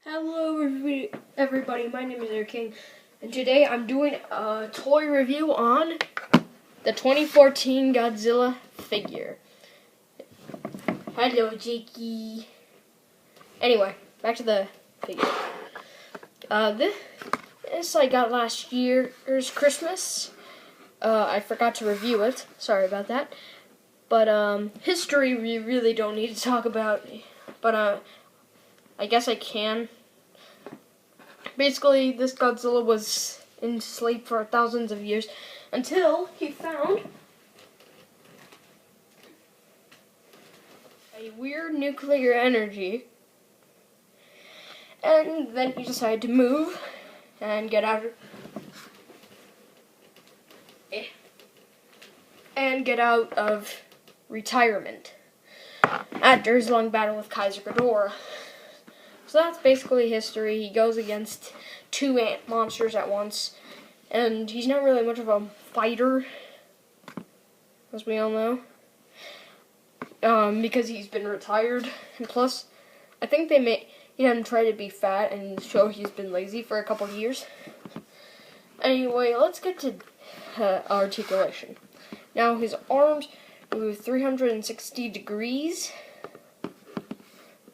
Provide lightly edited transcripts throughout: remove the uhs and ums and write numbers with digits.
Hello everybody, my name is Air King, and today I'm doing a toy review on the 2014 Godzilla figure. Hello Jakey. Anyway, back to the figure. This I got last year's Christmas. I forgot to review it, sorry about that. But history we really don't need to talk about, but I guess I can. Basically, this Godzilla was in sleep for thousands of years until he found a weird nuclear energy, and then he decided to move and get out of retirement after his long battle with Kaiser Ghidorah. So that's basically history. He goes against two ant monsters at once, and he's not really much of a fighter, as we all know, because he's been retired. And plus, I think he hadn't tried to be fat and show he's been lazy for a couple of years. Anyway, let's get to articulation. Now, his arms move 360 degrees.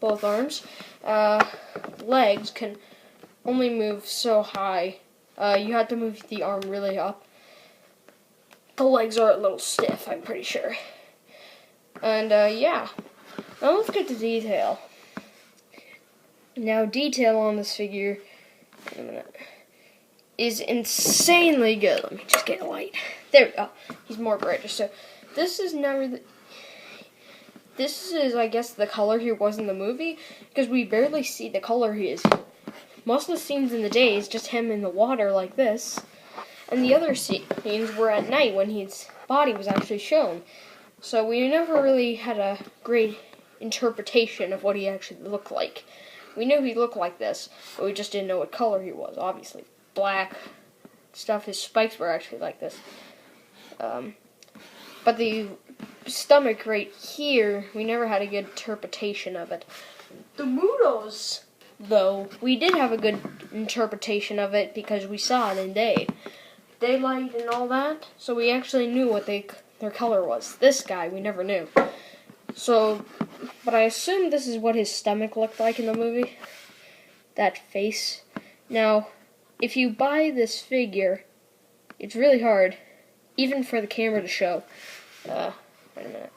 Both arms. Legs can only move so high. You have to move the arm really up. The legs are a little stiff, I'm pretty sure. And yeah. Now let's get to detail. Now detail on this figure, wait a minute, is insanely good. Let me just get a light. There we go. He's more brighter. So this is never This is, I guess, the color he was in the movie, because we barely see the color he is. Most of the scenes in the day is just him in the water like this, and the other scenes were at night when his body was actually shown. So we never really had a great interpretation of what he actually looked like. We knew he looked like this, but we just didn't know what color he was, obviously. Black stuff, his spikes were actually like this. But the stomach right here, we never had a good interpretation of it. The Mudos, though, we did have a good interpretation of it because we saw it in daylight and all that, so we actually knew what their color was. This guy, we never knew. So, but I assume this is what his stomach looked like in the movie. That face. Now, if you buy this figure, it's really hard, even for the camera to show. Wait a minute.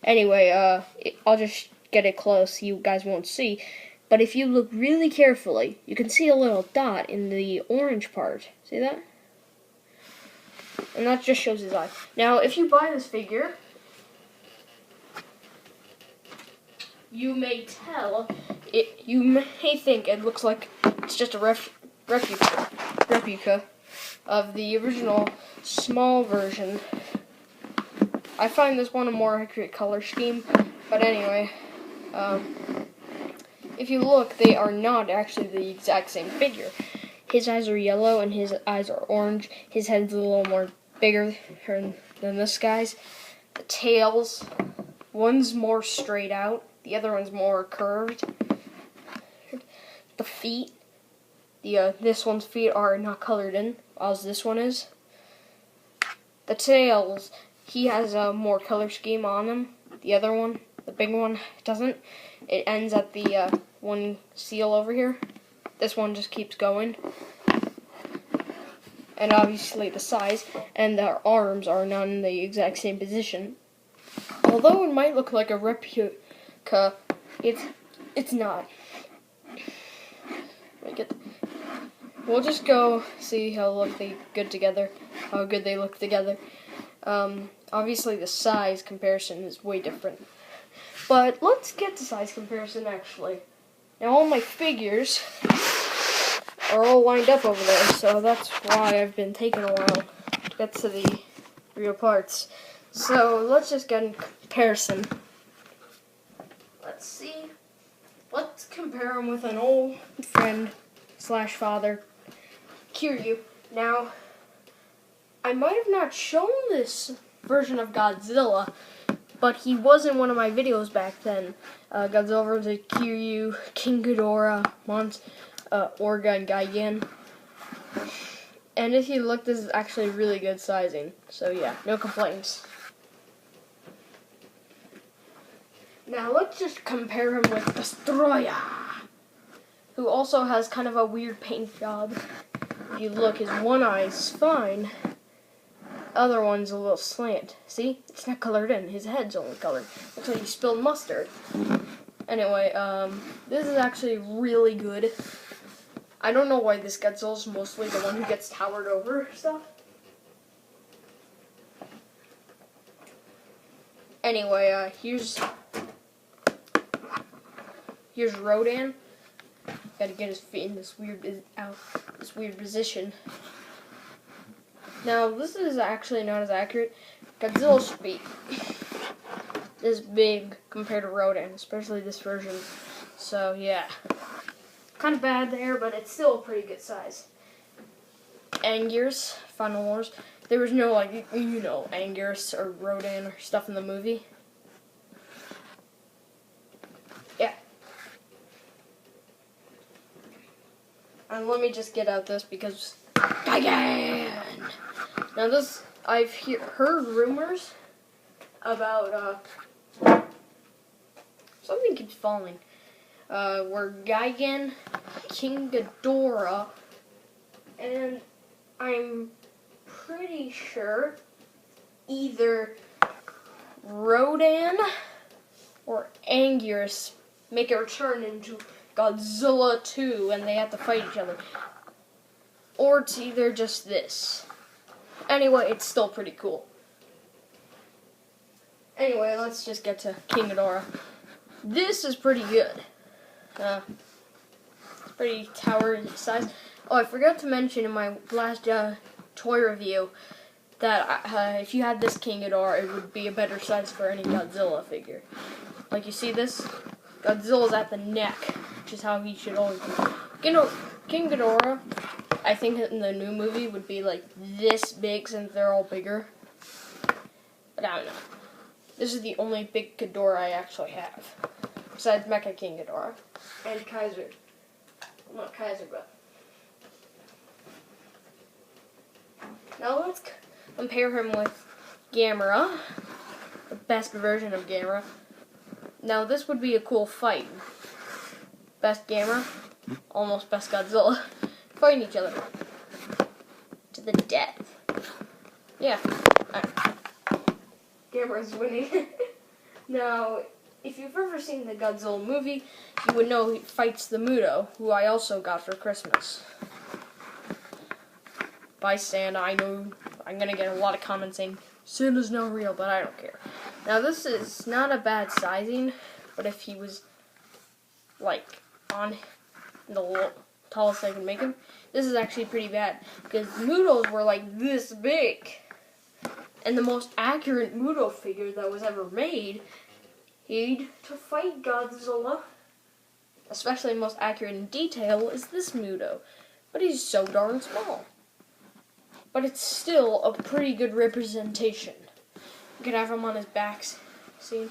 Anyway, I'll just get it close. You guys won't see. But if you look really carefully, you can see a little dot in the orange part. See that? And that just shows his eye. Now, if you buy this figure, you may think it looks like it's just a replica of the original small version. I find this one a more accurate color scheme, but anyway, if you look, they are not actually the exact same figure. His eyes are yellow and his eyes are orange. His head's a little more bigger than this guy's. The tails, one's more straight out, the other one's more curved. The feet, this one's feet are not colored in, as this one is. The tails, he has a more color scheme on him. The other one, the big one, doesn't. It ends at the one seal over here. This one just keeps going. And obviously the size and their arms are not in the exact same position. Although it might look like a replica, it's not. We'll just go see how good they look together. Obviously the size comparison is way different. But let's get to size comparison actually. Now all my figures are all lined up over there, so that's why I've been taking a while to get to the real parts. So let's just get in comparison. Let's see. Let's compare him with an old friend / father, Kiryu. Now, I might have not shown this version of Godzilla but he was in one of my videos back then. Godzilla vs. Kiryu, King Ghidorah, Orga, and Gigan. And if you look, this is actually really good sizing. So yeah, no complaints. Now let's just compare him with Destroyer, who also has kind of a weird paint job. If you look, his one eye's fine. Other one's a little slant. See? It's not colored in. His head's only colored. Looks like he spilled mustard. Anyway, this is actually really good. I don't know why this Godzilla's mostly the one who gets towered over stuff. Anyway, here's Rodan. Gotta get his feet in this weird position. Now, this is actually not as accurate. Godzilla should be this big compared to Rodan, especially this version. So, yeah. Kind of bad there, but it's still a pretty good size. Anguirus, Final Wars. There was no, Anguirus or Rodan or stuff in the movie. Yeah. And let me just get out this because... Gigan! Now this, I've heard rumors about, something keeps falling. Where Gigan, King Ghidorah, and I'm pretty sure either Rodan or Anguirus make a return into Godzilla 2 and they have to fight each other. Or it's either just this. Anyway, it's still pretty cool. Anyway, let's just get to King Ghidorah. This is pretty good. It's pretty tower size. Oh, I forgot to mention in my last toy review that if you had this King Ghidorah, it would be a better size for any Godzilla figure. Like you see this? Godzilla's at the neck, which is how he should always be. King Ghidorah, I think in the new movie would be like this big since they're all bigger. But I don't know. This is the only big Ghidorah I actually have. Besides Mecha King Ghidorah. And Kaiser. Well, not Kaiser, but... Now let's compare him with Gamera. The best version of Gamera. Now this would be a cool fight. Best Gamera. Almost best Godzilla. Fighting each other. To the death. Yeah. Gamera's winning. Now, if you've ever seen the Godzilla movie, you would know he fights the Muto, who I also got for Christmas. By Santa, I know I'm going to get a lot of comments saying, Santa's not real, but I don't care. Now, this is not a bad sizing, but if he was, on the tallest I can make him, this is actually pretty bad. Because Mutos were, this big. And the most accurate Muto figure that was ever made to fight Godzilla, especially most accurate in detail, is this Muto. But he's so darn small. But it's still a pretty good representation. You could have him on his back. See?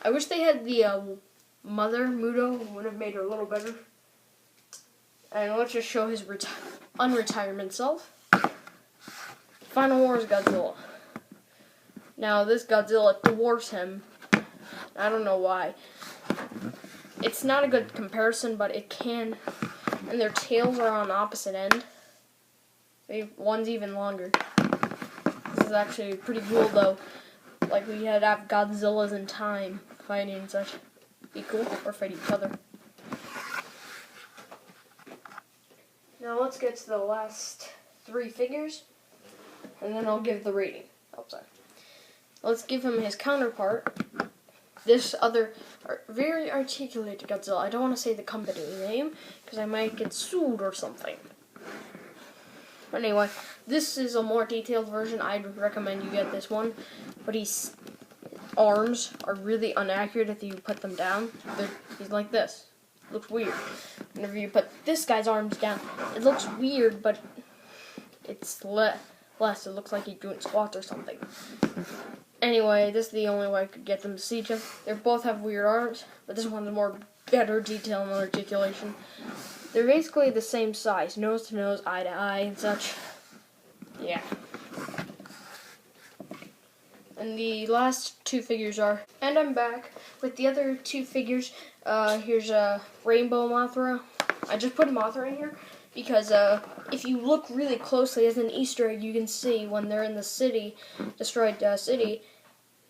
I wish they had the mother Muto. It would have made her a little better. And let's just show his unretirement self. Final Wars Godzilla. Now, this Godzilla dwarfs him. I don't know why. It's not a good comparison, but it can. And their tails are on opposite end. One's even longer. This is actually pretty cool, though. Like, we had to have Godzillas in time fighting and such. Be cool, or fight each other. Now, let's get to the last 3 figures. And then I'll give the rating. Oh, sorry. Let's give him his counterpart. This other very articulated Godzilla. I don't want to say the company name because I might get sued or something. But anyway, this is a more detailed version. I'd recommend you get this one. But his arms are really inaccurate if you put them down. He's like this. Looks weird. Whenever you put this guy's arms down, it looks weird, but it's less. It looks like he's doing squats or something. Anyway, this is the only way I could get them to see each other. They both have weird arms, but this one has more better detail and articulation. They're basically the same size, nose to nose, eye to eye, and such. Yeah. And the last two figures are, and I'm back with the other two figures. Here's a Rainbow Mothra. I just put a Mothra in here because if you look really closely as an Easter egg, you can see when they're in the city, destroyed city,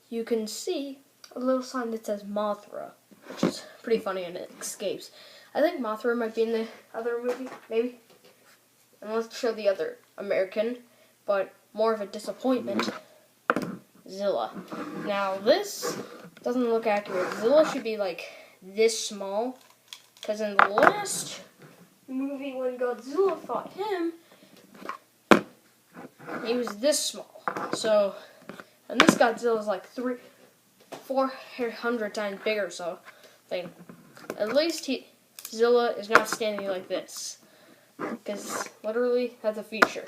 you can see a little sign that says Mothra, which is pretty funny, and it escapes. I think Mothra might be in the other movie, maybe. And let's show the other American, but more of a disappointment. Zilla. Now this doesn't look accurate. Zilla should be like this small, because in the last movie when Godzilla fought him, he was this small. So, and this Godzilla is like 400 times bigger. So, at least Zilla is not standing like this, because literally that's a feature.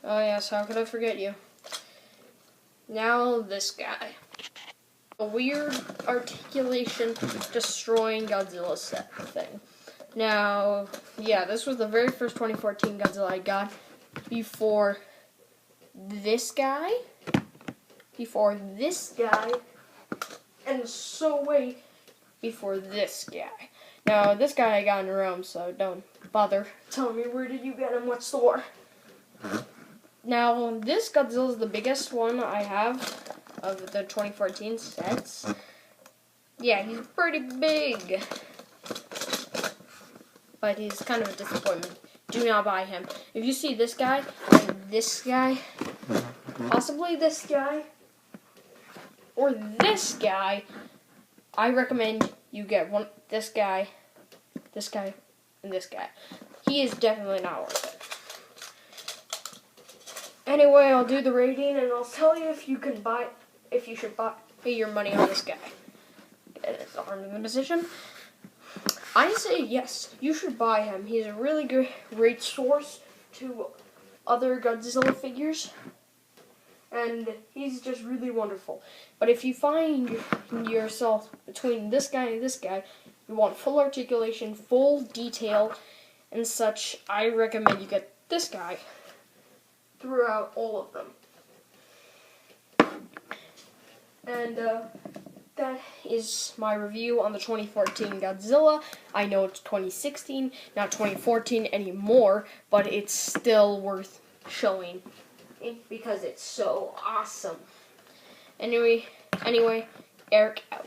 Oh yes, how could I forget you? Now this guy. A weird articulation destroying Godzilla set thing. Now, yeah, this was the very first 2014 Godzilla I got before this guy, and so way before this guy. Now, this guy I got in Rome, so don't bother telling me where did you get him, what store. Now, this Godzilla is the biggest one I have of the 2014 sets. Yeah, he's pretty big. But he's kind of a disappointment. Do not buy him. If you see this guy, and this guy, possibly this guy, or this guy, I recommend you get this guy, and this guy. He is definitely not worth it. Anyway, I'll do the rating, and I'll tell you if you should pay your money on this guy. Get his arm in the position. I say yes, you should buy him. He's a really great source to other Godzilla figures, and he's just really wonderful. But if you find yourself between this guy and this guy, you want full articulation, full detail, and such, I recommend you get this guy throughout all of them. And that is my review on the 2014 Godzilla. I know it's 2016, not 2014 anymore, but it's still worth showing because it's so awesome. Anyway, Eric out.